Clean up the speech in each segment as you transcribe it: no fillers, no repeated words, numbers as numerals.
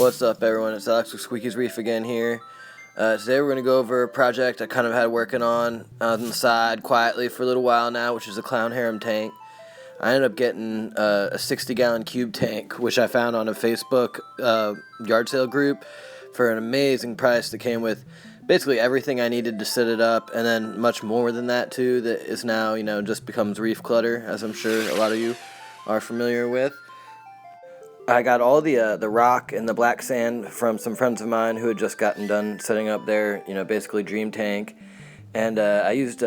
What's up, everyone? It's Alex with Squeaky's Reef again here. Today we're going to go over a project I kind of had working on the side quietly for a little while now, which is a clown harem tank. I ended up getting a 60-gallon cube tank, which I found on a Facebook yard sale group for an amazing price that came with basically everything I needed to set it up, and then much more than that too, that is now, just becomes reef clutter, as I'm sure a lot of you are familiar with. I got all the rock and the black sand from some friends of mine who had just gotten done setting up their, basically dream tank. And I used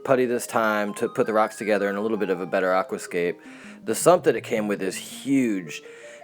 putty this time to put the rocks together in a little bit of a better aquascape. The sump that it came with is huge,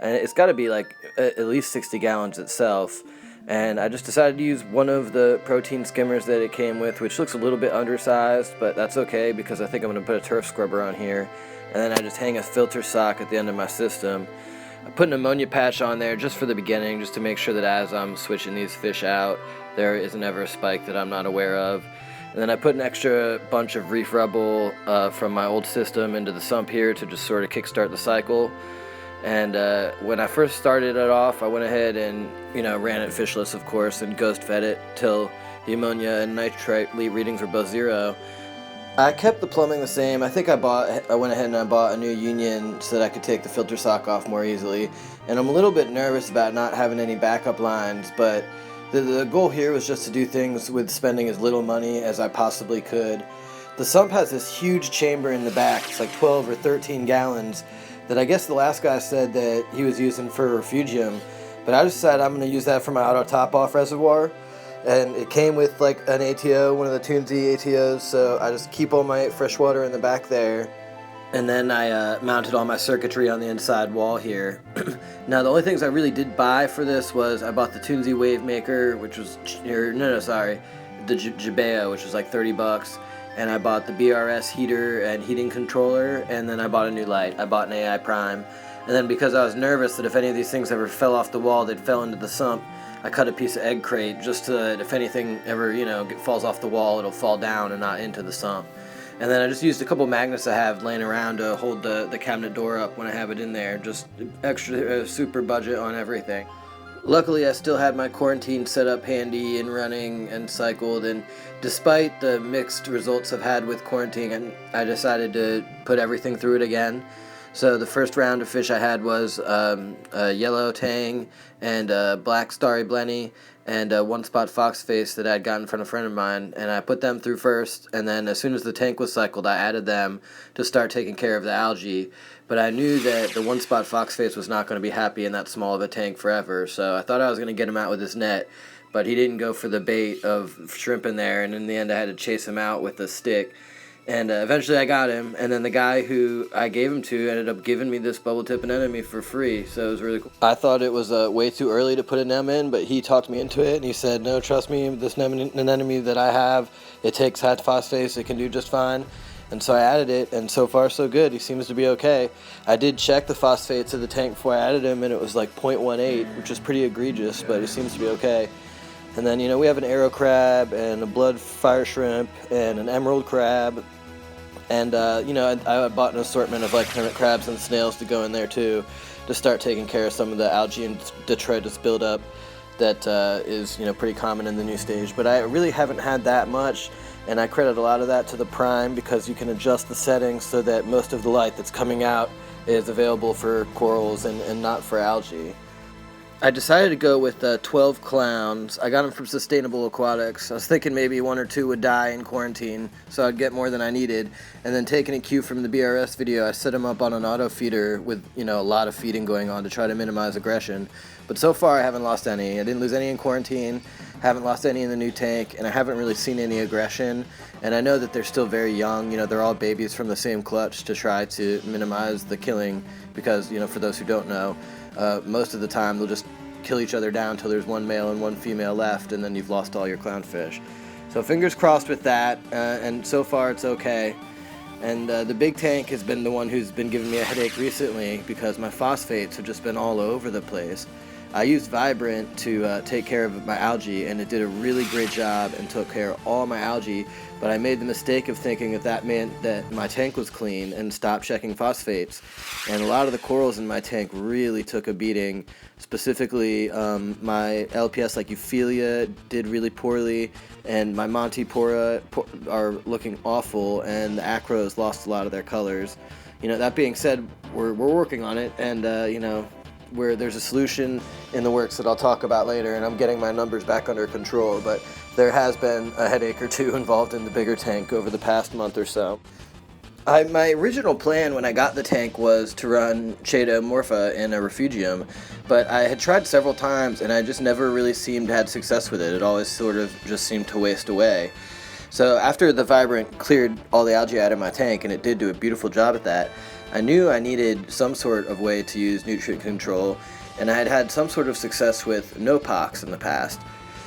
and it's got to be like at least 60 gallons itself. And I just decided to use one of the protein skimmers that it came with, which looks a little bit undersized, but that's okay because I think I'm going to put a turf scrubber on here. And then I just hang a filter sock at the end of my system. I put an ammonia patch on there just for the beginning, just to make sure that as I'm switching these fish out, there isn't ever a spike that I'm not aware of. And then I put an extra bunch of reef rubble from my old system into the sump here to just sort of kickstart the cycle. And when I first started it off, I went ahead and ran it fishless, of course, and ghost fed it till the ammonia and nitrite readings were both 0. I kept the plumbing the same. I think I went ahead and I bought a new union so that I could take the filter sock off more easily. And I'm a little bit nervous about not having any backup lines, but the goal here was just to do things with spending as little money as I possibly could. The sump has this huge chamber in the back. It's like 12 or 13 gallons that I guess the last guy said that he was using for a refugium. But I decided I'm going to use that for my auto top-off reservoir. And it came with like an ATO, one of the Toonsy ATOs, so I just keep all my fresh water in the back there. And then I mounted all my circuitry on the inside wall here. Now the only things I really did buy for this was I bought the Toonsy Wave Maker, which was, the Jabeo, which was like $30. And I bought the BRS heater and heating controller, and then I bought a new light. I bought an AI Prime. And then because I was nervous that if any of these things ever fell off the wall, they'd fell into the sump, I cut a piece of egg crate just so that if anything ever, falls off the wall, it'll fall down and not into the sump. And then I just used a couple magnets I have laying around to hold the cabinet door up when I have it in there. Just extra super budget on everything. Luckily, I still had my quarantine set up handy and running and cycled, and despite the mixed results I've had with quarantine, I decided to put everything through it again. So the first round of fish I had was a yellow tang and a black starry blenny and a one-spot foxface that I'd gotten from a friend of mine, and I put them through first, and then as soon as the tank was cycled, I added them to start taking care of the algae. But I knew that the one-spot foxface was not going to be happy in that small of a tank forever, so I thought I was going to get him out with his net, but he didn't go for the bait of shrimp in there, and in the end I had to chase him out with a stick. And eventually I got him, and then the guy who I gave him to ended up giving me this bubble tip anemone for free, so it was really cool. I thought it was way too early to put an anemone in, but he talked me into it, and he said, no, trust me, this anemone that I have, it takes high phosphate, it can do just fine. And so I added it, and so far so good. He seems to be okay. I did check the phosphates of the tank before I added him, and it was like 0.18, which is pretty egregious, but he seems to be okay. And then, we have an arrow crab, and a blood fire shrimp, and an emerald crab. And, I bought an assortment of like hermit crabs and snails to go in there too, to start taking care of some of the algae and detritus buildup that is, pretty common in the new stage. But I really haven't had that much, and I credit a lot of that to the Prime because you can adjust the settings so that most of the light that's coming out is available for corals and not for algae. I decided to go with 12 clowns. I got them from Sustainable Aquatics. I was thinking maybe 1 or 2 would die in quarantine, so I'd get more than I needed. And then taking a cue from the BRS video, I set them up on an auto feeder with, a lot of feeding going on to try to minimize aggression. But so far I haven't lost any. I didn't lose any in quarantine, haven't lost any in the new tank, and I haven't really seen any aggression. And I know that they're still very young. They're all babies from the same clutch to try to minimize the killing because, for those who don't know, most of the time they'll just kill each other down until there's one male and one female left, and then you've lost all your clownfish. So fingers crossed with that, and so far it's okay. And the big tank has been the one who's been giving me a headache recently because my phosphates have just been all over the place. I used Vibrant to take care of my algae, and it did a really great job and took care of all my algae, but I made the mistake of thinking that meant that my tank was clean and stopped checking phosphates. And a lot of the corals in my tank really took a beating. Specifically, my LPS like Euphilia did really poorly, and my Montipora are looking awful, and the Acros lost a lot of their colors. That being said, we're working on it, and where there's a solution in the works that I'll talk about later, and I'm getting my numbers back under control, but there has been a headache or two involved in the bigger tank over the past month or so. My original plan when I got the tank was to run Chaetomorpha in a refugium, but I had tried several times and I just never really seemed to have success with it. It always sort of just seemed to waste away. So after the Vibrant cleared all the algae out of my tank, and it did do a beautiful job at that, I knew I needed some sort of way to use nutrient control, and I had had some sort of success with Nopox in the past.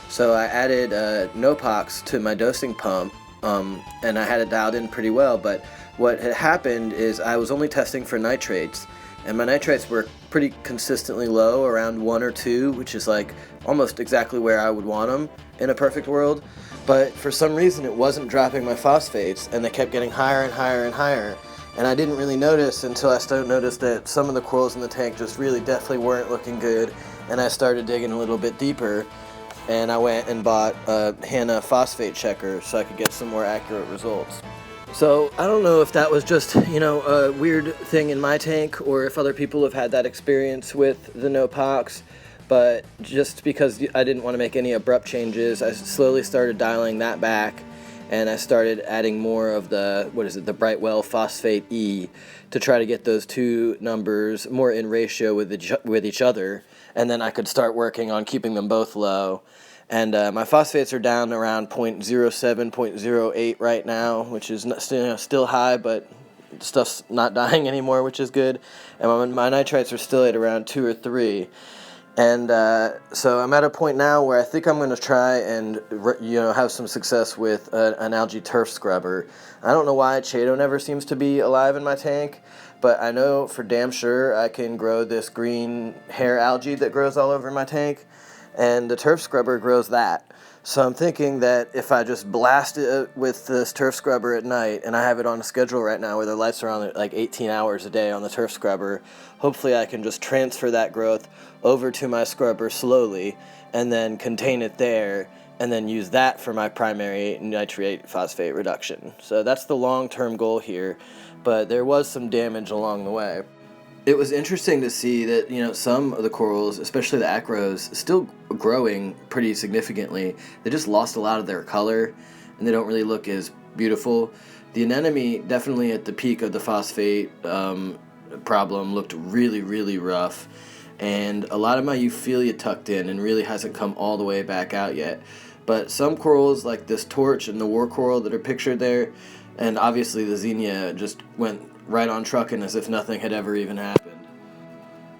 So I added Nopox to my dosing pump, and I had it dialed in pretty well, but what had happened is I was only testing for nitrates, and my nitrates were pretty consistently low, around 1 or 2, which is like almost exactly where I would want them in a perfect world. But for some reason it wasn't dropping my phosphates, and they kept getting higher and higher and higher. And I didn't really notice until I started to notice that some of the corals in the tank just really definitely weren't looking good, and I started digging a little bit deeper, and I went and bought a Hanna phosphate checker so I could get some more accurate results. So I don't know if that was just, a weird thing in my tank, or if other people have had that experience with the Nopox, but just because I didn't want to make any abrupt changes, I slowly started dialing that back, and I started adding more of the Brightwell Phosphate E to try to get those two numbers more in ratio with each other, and then I could start working on keeping them both low. And my phosphates are down around 0.07, 0.08 right now, which is still high, but stuff's not dying anymore, which is good. And my nitrites are still at around 2 or 3. And so I'm at a point now where I think I'm going to try and have some success with an algae turf scrubber. I don't know why Chaeto never seems to be alive in my tank, but I know for damn sure I can grow this green hair algae that grows all over my tank, and the turf scrubber grows that. So I'm thinking that if I just blast it with this turf scrubber at night, and I have it on a schedule right now where the lights are on like 18 hours a day on the turf scrubber, hopefully I can just transfer that growth over to my scrubber slowly, and then contain it there, and then use that for my primary nitrate phosphate reduction. So that's the long-term goal here, but there was some damage along the way. It was interesting to see that, some of the corals, especially the acros, still growing pretty significantly. They just lost a lot of their color, and they don't really look as beautiful. The anemone, definitely at the peak of the phosphate problem, looked really, really rough. And a lot of my Euphilia tucked in and really hasn't come all the way back out yet. But some corals, like this torch and the war coral that are pictured there, and obviously the Xenia, just went right on trucking as if nothing had ever even happened.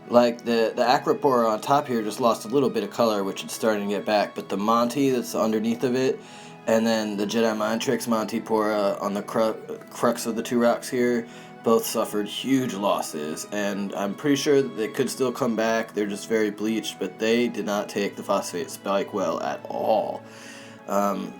Like the Acropora on top here just lost a little bit of color, which it's starting to get back, but the Monty that's underneath of it, and then the Jedi Mind Tricks Montipora on the crux of the two rocks here, both suffered huge losses, and I'm pretty sure that they could still come back. They're just very bleached, but they did not take the phosphate spike well at all.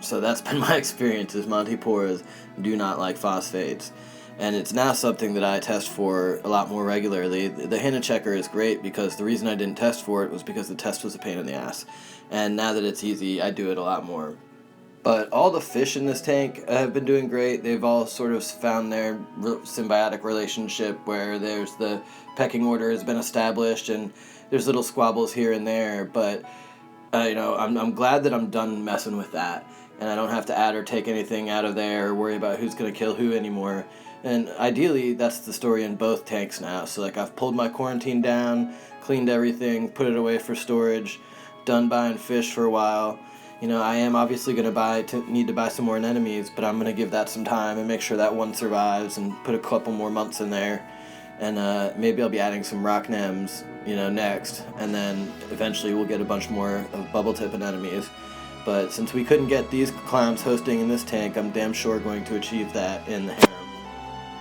So that's been my experience, is Montiporas do not like phosphates. And it's now something that I test for a lot more regularly. The Hanna checker is great because the reason I didn't test for it was because the test was a pain in the ass. And now that it's easy, I do it a lot more. But all the fish in this tank have been doing great. They've all sort of found their symbiotic relationship where there's the pecking order has been established and there's little squabbles here and there. But, I'm glad that I'm done messing with that. And I don't have to add or take anything out of there or worry about who's going to kill who anymore. And ideally, that's the story in both tanks now. So, I've pulled my quarantine down, cleaned everything, put it away for storage, done buying fish for a while. I am obviously going to need to buy some more anemones, but I'm going to give that some time and make sure that one survives and put a couple more months in there. And maybe I'll be adding some rock nems, next. And then eventually we'll get a bunch more of bubble tip anemones. But since we couldn't get these clowns hosting in this tank, I'm damn sure going to achieve that in the Harem.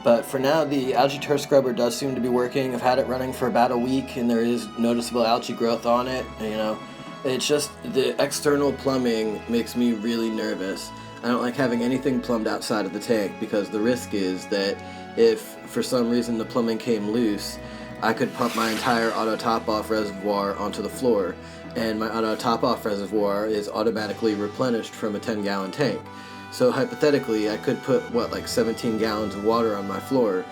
But for now, the algae turf scrubber does seem to be working. I've had it running for about a week, and there is noticeable algae growth on it. You know, it's just the external plumbing makes me really nervous. I don't like having anything plumbed outside of the tank because the risk is that if for some reason the plumbing came loose, I could pump my entire auto top-off reservoir onto the floor, and my auto top-off reservoir is automatically replenished from a 10-gallon tank. So hypothetically, I could put, like 17 gallons of water on my floor,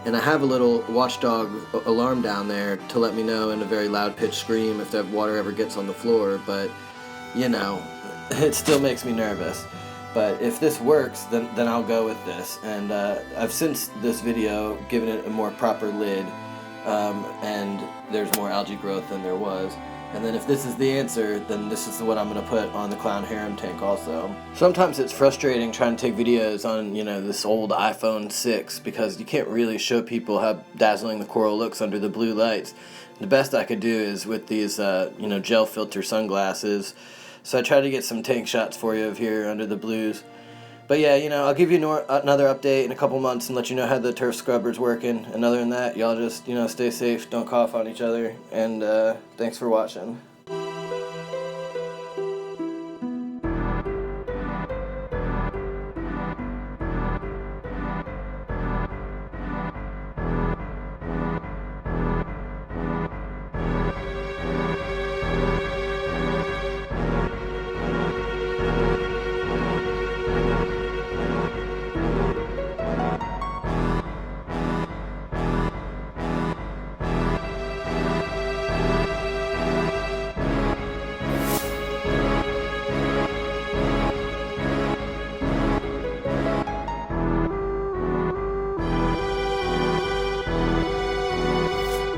and I have a little watchdog alarm down there to let me know in a very loud pitched scream if that water ever gets on the floor, but, you know, it still makes me nervous. But if this works, then I'll go with this, and I've since this video given it a more proper lid, and there's more algae growth than there was. And then if this is the answer, then this is what I'm going to put on the clown harem tank also. Sometimes it's frustrating trying to take videos on, you know, this old iPhone 6 because you can't really show people how dazzling the coral looks under the blue lights. The best I could do is with these, you know, gel filter sunglasses. So I tried to get some tank shots for you of here under the blues. But yeah, you know, I'll give you another update in a couple months and let you know how the turf scrubber's working. And other than that, y'all just, you know, stay safe, don't cough on each other, and thanks for watching.